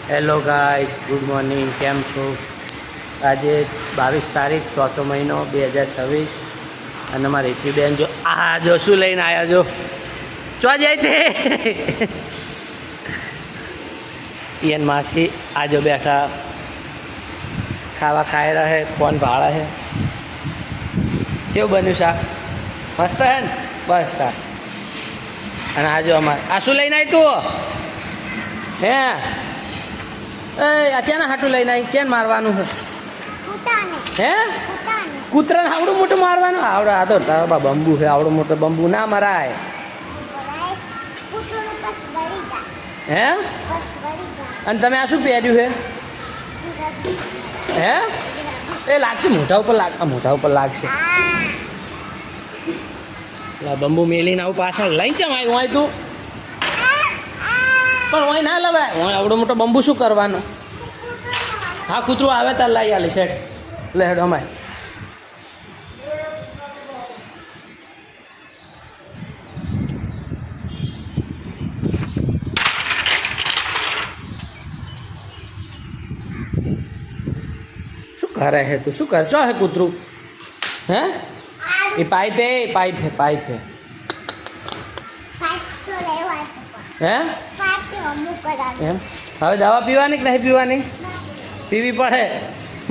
Hello guys, good morning. કેમ છો? આજે 22 તારીખ 4થો મહિનો 2026 અને મારી રીતિબેન જો શું લઈને આવ્યા જો ચો જાય તે ઈયન માસી આજો બેઠા ખાવા ખાઈ રહ્યા હે, ફોન ભાળે હે. કેવું બન્યું શાક? મસ્ત હે ને? બસ તા. અને આજો અમારે આ શું લઈને આવી તું? હે એ આ ચેના હાટું લઈને આવી? ચેન મારવાનું છે? હે કૂતરાને આવડું મોટું મારવાનું? આવડે આ તો તારા બંબુ છે, આવડું મોટું બંબુ ના મરાય. હે અને તમે આ શું પહેર્યું છે? હે એ લાગશે મોઢા ઉપર મોઢા ઉપર લાગશે. બંબુ મેલીને આવું પાછળ લઈને ચમ આવ્યું હોય તું? પણ હોય ના લવાય, હોય આવડો મોટો બંબુ શું કરવાનો? હા કૂતરું આવે તાર લાવી આલી સેટ લે હેડ અમાય. શું કરે હે તું? શું કરે? ચો હે કૂતરું? હે એ પાઇપ હે, પાઇપ હે, પાઇપ હે. હે એમ હવે દવા પીવાની કે નહીં પીવાની? પીવી પડે.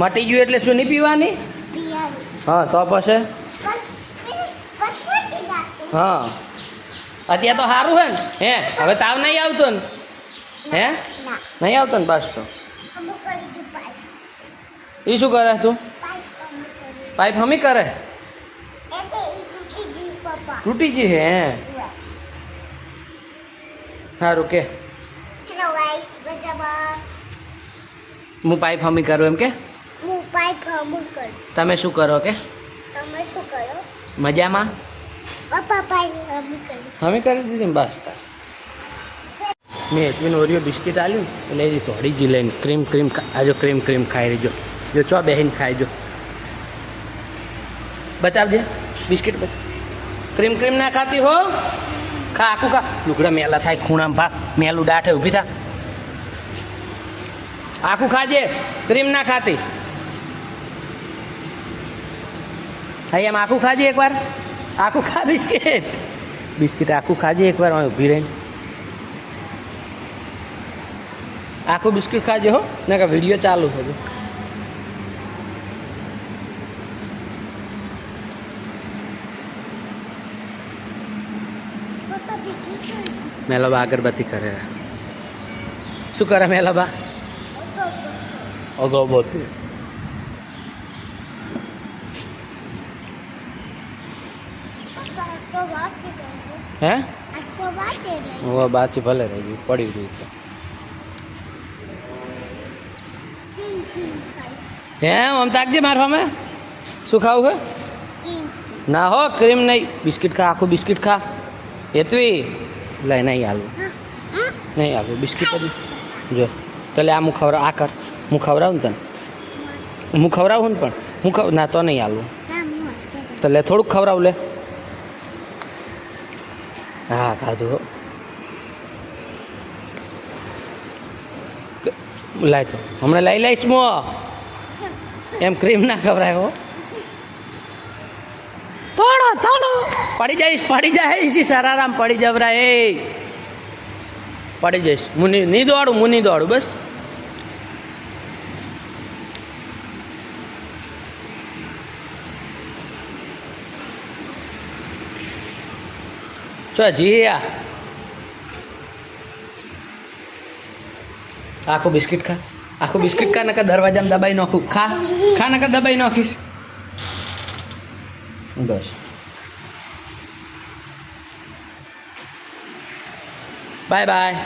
મટી ગયું એટલે શું નહીં પીવાની? હા તો પછી હા અત્યારે તો સારું હે ને? હે હવે તાવ નહીં આવતો ને? હે નહીં આવતો ને? બસ તો એ શું કરે તું? પાઇપ હમી કરે? તૂટી જી હે? હે સારું કે હું પાઇપ હમી કરું એમ કે? તમે શું કરો કે? મજામાં? હમી કરી દીધી ને? બસ તાર. મેં એટલી ઓરિયો બિસ્કિટ આલ્યું એટલે એ થોડી જ લઈને ક્રીમ આજો ક્રીમ ખાઈ રહીજો. જો ચો બેહીને ખાઈજો. બતાવજે બિસ્કિટ. ક્રીમ ના ખાતી હો? ખા આખું ખા. લુગડા મેલા થાય ખૂણામાં ભા મેલું દાઠે ઊભી થા. આખું ખાજે, ક્રીમ ના ખાતી. હા એમ આખું ખાજે એકવાર. આખું ખા બિસ્કિટ આખું ખાજે એકવાર ઊભી રહીને. આખું બિસ્કિટ ખાજે હો ને કે વિડીયો ચાલુ છે. મેલાબા અગરબત્તી કરે. શું કરે મેલાબા? અગરબત્તી. હે બાચી ભલે રહી ગયું પડી ગયું. હે આમ તાકજે મારવા મેં. શું ખાવું હે? ના હો ક્રીમ નહીં, બિસ્કિટ ખા. આખું બિસ્કિટ ખા. હેતવી લઈ નહીં આલું, નહીં આલું બિસ્કિટ જ. જો પેલે આ હું ખવડાવ. આ કર હું ખવડાવું ને તને. હું ખવડાવું ને પણ હું ના તો નહીં આલું. તો લે થોડુંક ખવડાવું લે. હા ખાધું હો. લાય તો હમણાં લઈ લઈશ મો. એમ ક્રીમ ના ખવડાય હો. થોડો પડી જઈશ સરારામ પડી જવરા. એ પડી જઈશ. હું નહીં દોડું બસ. ચો જી આખું બિસ્કિટ ખા. આખું બિસ્કિટ ખા નકા દરવાજામાં દબાઈ નાખું. ખા નકા દબાઈ નાખીશ. બસ બાય બાય.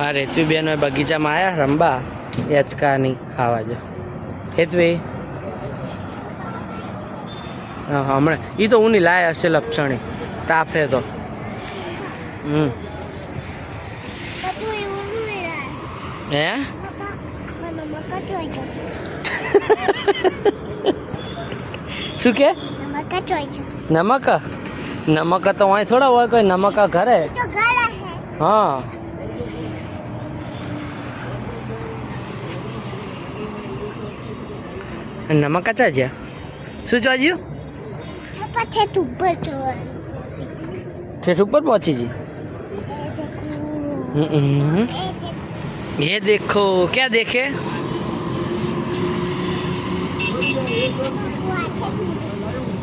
આ રેતવી બેન બગીચામાં આવ્યા રંબા. યચકાની ખાવા જો હેતવી. હા હમણાં એ તો ઊની લાય હશે લપસણી. તાપે તો હે શું કે? નમક नमक तो वहीं थोड़ा हुआ कोई नमक का घर है तो घर है हाँ नमक का चाहिए શું चाहिए पापा थे ऊपर चढ़ ठेठ ऊपर पहुंची जी ये देखो क्या देखे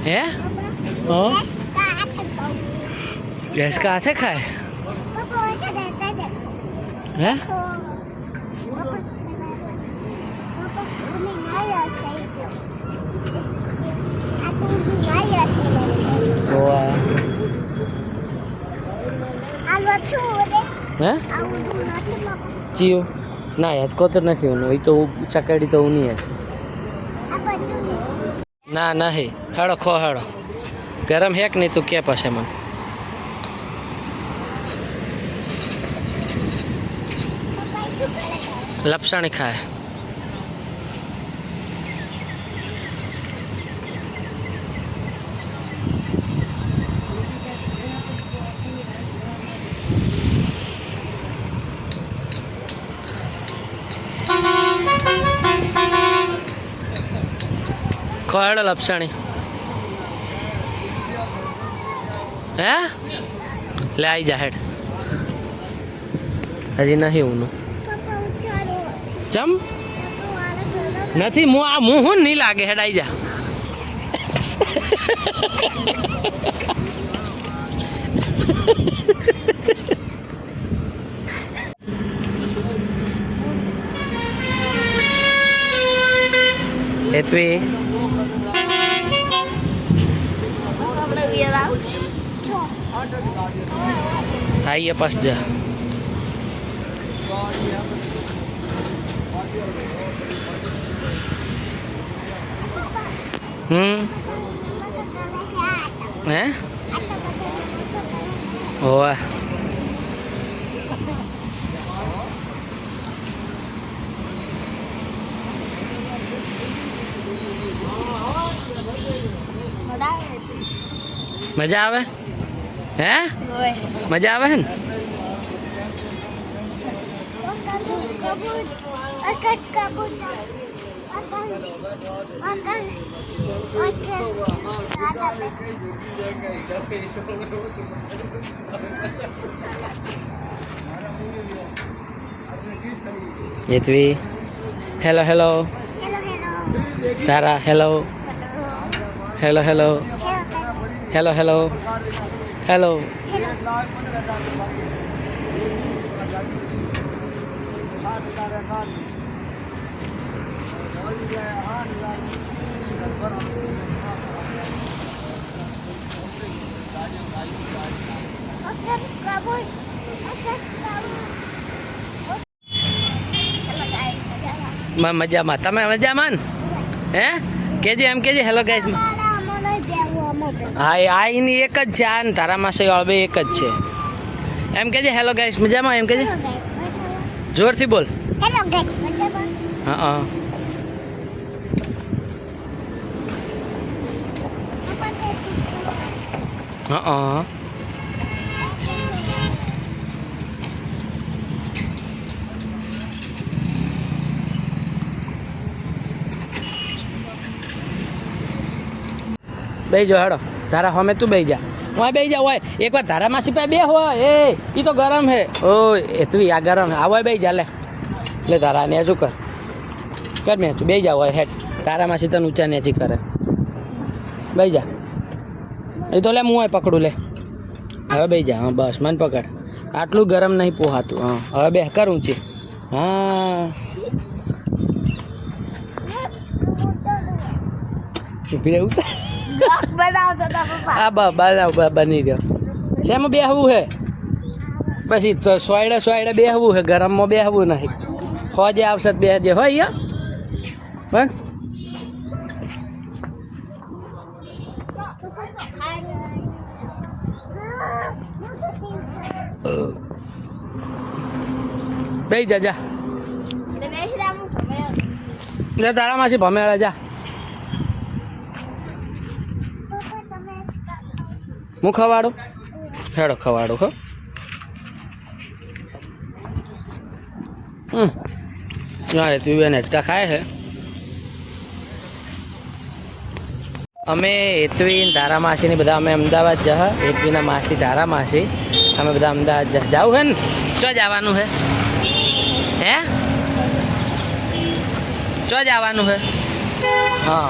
है हाँ गैस का हाथ है खाए हैं हैं जियो ना इसको तो नहीं होना वही तो चकड़ी तो नहीं है ना नहीं हेड़ो खो हेड़ो गरम है कि नहीं तो क्या पासे मन लपसाणी खाए खोड़ लपसाणी है ले आई जा हेड हजी नहीं ऊनो चम नहीं मुँह नहीं लागे हेड आई जा हेतवी आइए पास जा हैं ओह मजा आवे हैं मजा आवे हैं येतवी हेलो हेलो तारा hello hello hello hello hello hello मजा में तमे मजा मन હે કેજે એમ કેજે હેલો ગાઈસ હા આ એની એક જ છે આ ને તારા માસે બે એક જ છે એમ કેજે હેલો ગાઈસ મજામાં એમ કેજે જોરથી બોલ હેલો ગાઈસ મજામાં હા હા હા હા બે જો હેડો તારા હમે તું બેહી જા ઓય બેહી જા ઓય એકવાર તારા માસી પાસે બે હોય એ ઈ તો ગરમ હે ઓય એ તું આ ગરમ હે આવો બેહી જા લે તારા ને શું કર મે તું બેહી જા ઓય હેડ તારા માસી તને ઊંચા નેચી કરે બેહી જા એ તો લે હું ઓય પકડું લે હવે બેહી જા હા બસ મન પકડ આટલું ગરમ નહીં પોહાતું હા હવે બે કર ઊંચી હા ઉભી રહે ઉતાર આ બનાવ બની ગયો શેમાં બેહવું હે પછી તો સોયડે બેહવું હે ગરમમાં બેહવું નહીં હોજે આવશે બેહજે હોય પણ બેહી જા જા એટલે તારા માસી ભમેળા જા હું ખવાડું હેડો ખવાડું હો ના તું બેન એકટા ખાય છે અમે હેતવી ધારા માસી ને બધા અમે અમદાવાદ જા હેતવીના માસી ધારા માસી અમે બધા અમદાવાદ જાવ હે ને ચો જવાનું હે હે ચો જવાનું હે હા